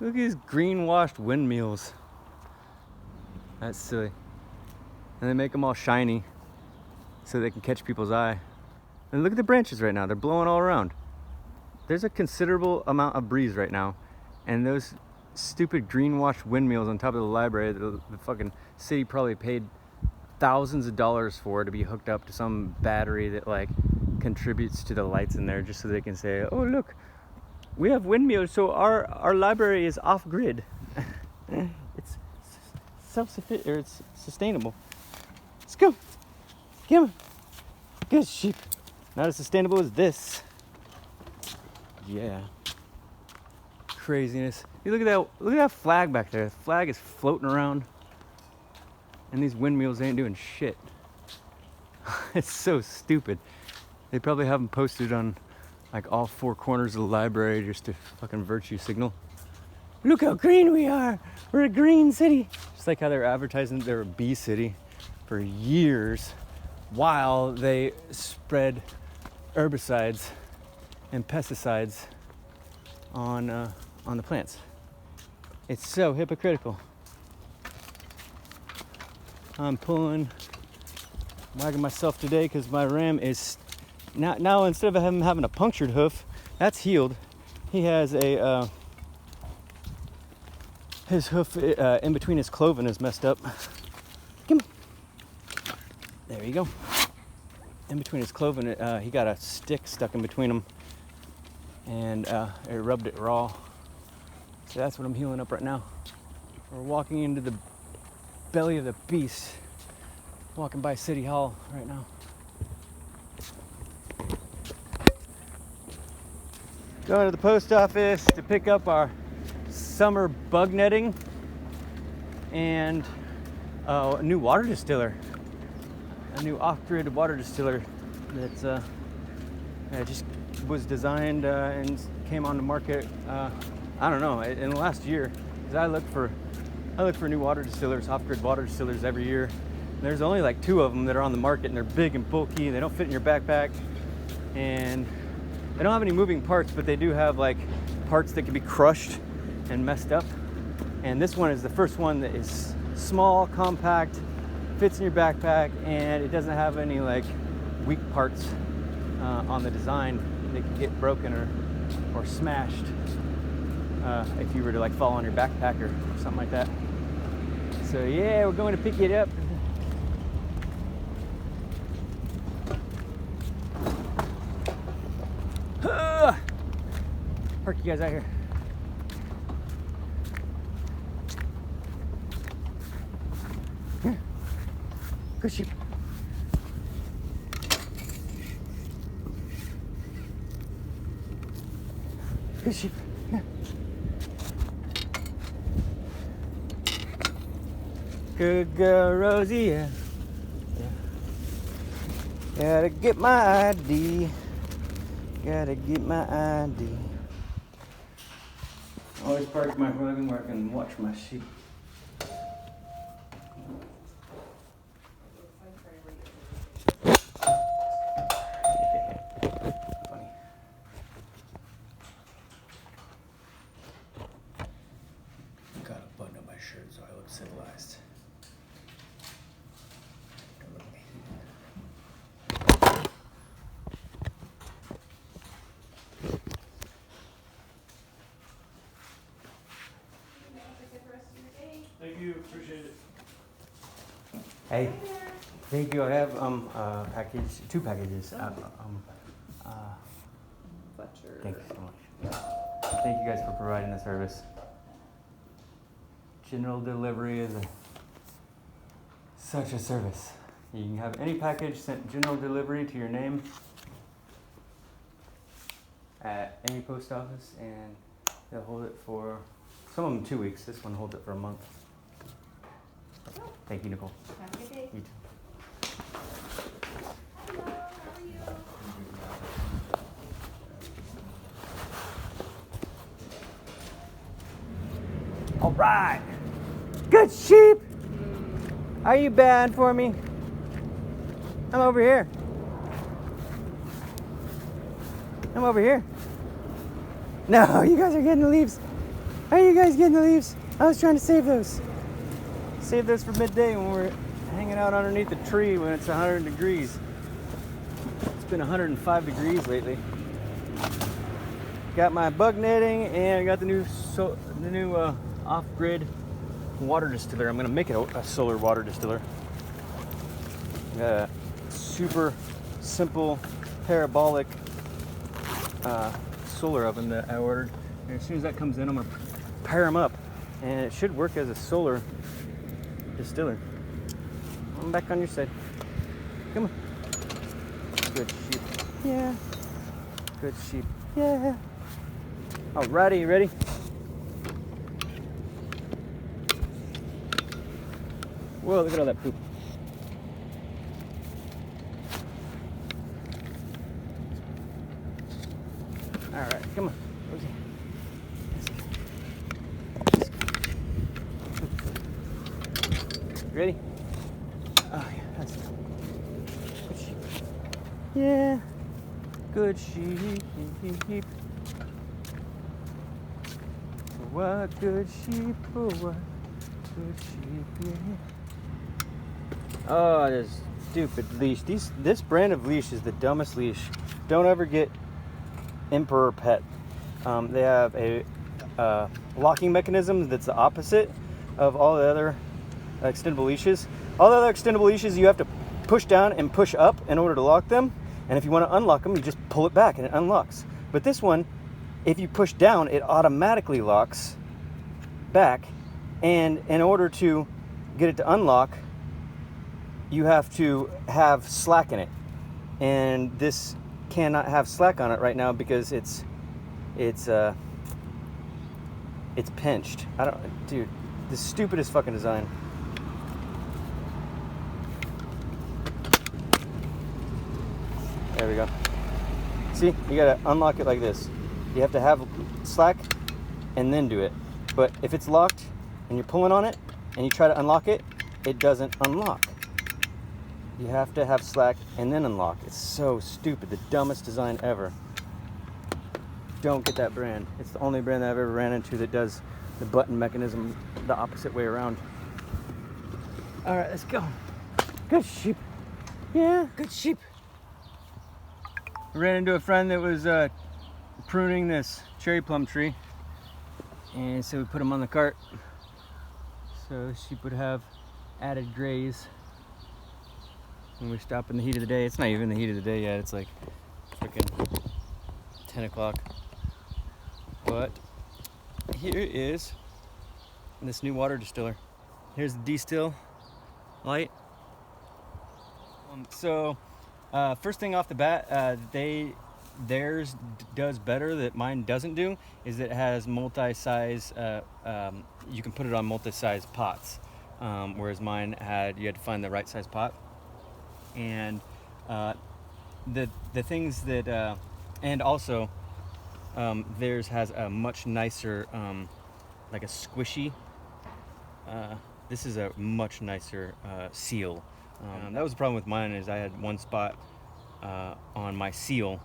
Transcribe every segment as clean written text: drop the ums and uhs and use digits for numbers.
Look at these green-washed windmills. That's silly. And they make them all shiny so they can catch people's eye. And look at the branches right now. They're blowing all around. There's a considerable amount of breeze right now. And those stupid green-washed windmills on top of the library, the fucking city probably paid thousands of dollars for to be hooked up to some battery that like contributes to the lights in there just so they can say, oh look, we have windmills, so our library is off-grid. It's self-sufficient, or it's sustainable. Let's go. Come on. Good sheep. Not as sustainable as this. Yeah. Craziness. You look at that. Look at that flag back there. The flag is floating around, and these windmills ain't doing shit. It's so stupid. They probably have them posted on like all four corners of the library just to fucking virtue signal. Look how green we are. We're a green city. Just like how they're advertising they're a bee city for years while they spread herbicides and pesticides on the plants. It's so hypocritical. I'm wagging myself today because my ram is now instead of him having a punctured hoof, that's healed. He has a his hoof in between his cloven is messed up. Come on. There you go. In between his cloven, he got a stick stuck in between them, and it rubbed it raw. So that's what I'm healing up right now. We're walking into the belly of the beast. Walking by City Hall right now. Going to the post office to pick up our summer bug netting and a new water distiller. A new off-grid water distiller that's just was designed and came on the market. I don't know, in the last year. Because I look for new water distillers, off-grid water distillers every year. There's only like 2 of them that are on the market, and they're big and bulky. They don't fit in your backpack, and they don't have any moving parts, but they do have like parts that can be crushed and messed up. And this one is the first one that is small, compact, fits in your backpack, and it doesn't have any like weak parts on the design that can get broken or smashed if you were to like fall on your backpack or something like that. So yeah, we're going to pick it up. Park you guys out here. Here. Good sheep. Good sheep. Here. Good girl, Rosie. Yeah. Gotta get my ID. Gotta get my ID. Always park my wagon where I can watch my sheep. Funny. Got a button on my shirt so I look civilized. Don't look like Thank you, appreciate it. Hey, thank you. I have package, 2 packages. Butcher. Thank you so much. Thank you guys for providing the service. General delivery is such a service. You can have any package sent general delivery to your name at any post office, and they'll hold it for some of them 2 weeks. This one holds it for a month. Thank you, Nicole. Have a good day. You too. Hello, how are you? All right. Good sheep. Are you bad for me? I'm over here. I'm over here. No, you guys are getting the leaves. How are you guys getting the leaves? I was trying to save those. Save those for midday when we're hanging out underneath the tree when it's 100 degrees. It's been 105 degrees lately. Got my bug netting and I got the new off-grid water distiller. I'm gonna make it a solar water distiller. Got a super simple parabolic solar oven that I ordered. And as soon as that comes in, I'm gonna pair them up, and it should work as a solar distiller. I'm back on your side. Come on. Good sheep. Yeah. Good sheep. Yeah. Alrighty, you ready? Whoa, look at all that poop. Alright, come on. Rosie. Ready? Oh yeah, that's good. Good sheep. Yeah. Good sheep. What good sheep, oh what good sheep, yeah. Oh, this stupid leash. This brand of leash is the dumbest leash. Don't ever get Emperor Pet. They have a locking mechanism that's the opposite of all the other extendable leashes. All the other extendable leashes, you have to push down and push up in order to lock them. And if you want to unlock them, you just pull it back and it unlocks. But this one, if you push down, it automatically locks back. And in order to get it to unlock, you have to have slack in it. And this cannot have slack on it right now because it's pinched. Dude, the stupidest fucking design. There we go. See, you gotta unlock it like this. You have to have slack and then do it. But if it's locked and you're pulling on it and you try to unlock it, it doesn't unlock. You have to have slack and then unlock. It's so stupid. The dumbest design ever. Don't get that brand. It's the only brand that I've ever ran into that does the button mechanism the opposite way around. All right, let's go. Good sheep. Yeah, good sheep. I ran into a friend that was pruning this cherry plum tree, and so we put him on the cart so sheep would have added graze when we stop in the heat of the day. It's not even the heat of the day yet. It's like freaking 10 o'clock. But here is this new water distiller. Here's the D-Still light. First thing off the bat, theirs does better that mine doesn't do is that it has multi-size. You can put it on multi-size pots, whereas mine you had to find the right size pot. And the things that and also theirs has a much nicer like a squishy. This is a much nicer seal. That was the problem with mine is I had one spot on my seal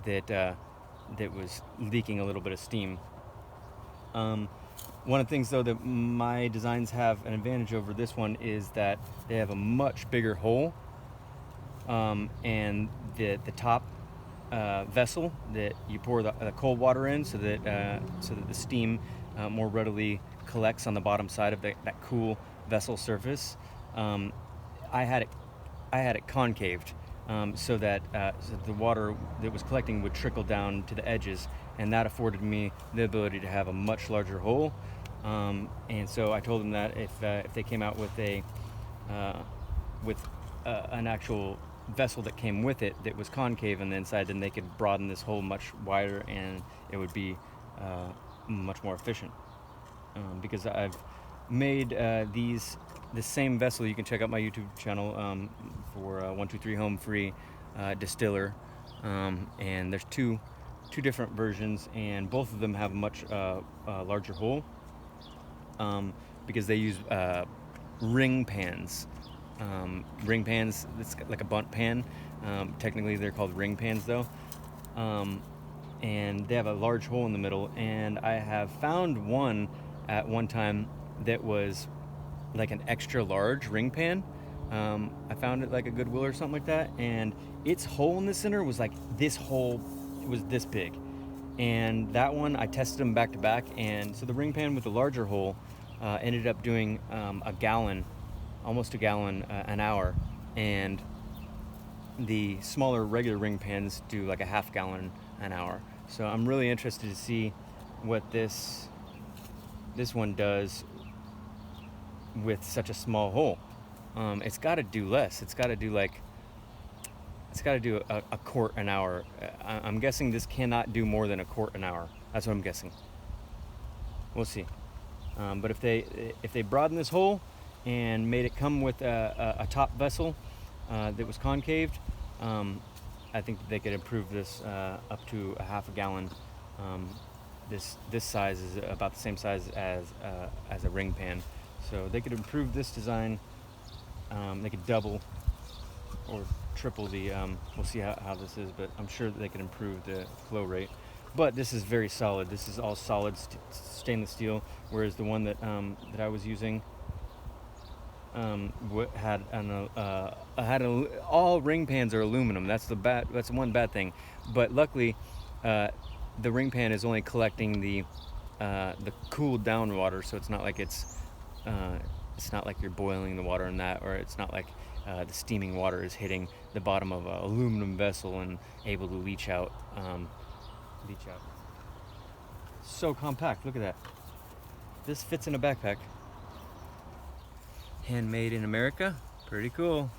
that was leaking a little bit of steam. One of the things though that my designs have an advantage over this one is that they have a much bigger hole, and the top vessel that you pour the cold water in so that the steam more readily collects on the bottom side of that cool vessel surface. I had it concaved so that the water that was collecting would trickle down to the edges, and that afforded me the ability to have a much larger hole. And so I told them that if they came out with an actual vessel that came with it that was concave on the inside, then they could broaden this hole much wider, and it would be much more efficient. Because I've made the same vessel. You can check out my YouTube channel for 123 Home Free distiller, and there's two different versions, and both of them have a much larger hole because they use ring pans. Ring pans, it's like a bunt pan. Technically they're called ring pans though. and they have a large hole in the middle. And I have found one at one time that was like an extra large ring pan. I found it like a Goodwill or something like that, and its hole in the center was like this hole. It was this big, and that one I tested them back to back, and so the ring pan with the larger hole ended up doing a gallon, almost a gallon an hour, and the smaller regular ring pans do like a half gallon an hour. So I'm really interested to see what this one does with such a small hole. It's got to do less. It's got to do a quart an hour. I'm guessing this cannot do more than a quart an hour. That's what I'm guessing. We'll see. But if they broaden this hole and made it come with a top vessel that was concaved, I think that they could improve this up to a half a gallon. This size is about the same size as a ring pan, so they could improve this design. They could double or triple the. We'll see how this is, but I'm sure that they could improve the flow rate. But this is very solid. This is all solid stainless steel, whereas the one that I was using had all ring pans are aluminum. That's one bad thing. But luckily, the ring pan is only collecting the cooled down water, so it's not like it's not like you're boiling the water in that, or it's not like the steaming water is hitting the bottom of an aluminum vessel and able to leach out. So compact. Look at that. This fits in a backpack. Handmade in America. Pretty cool.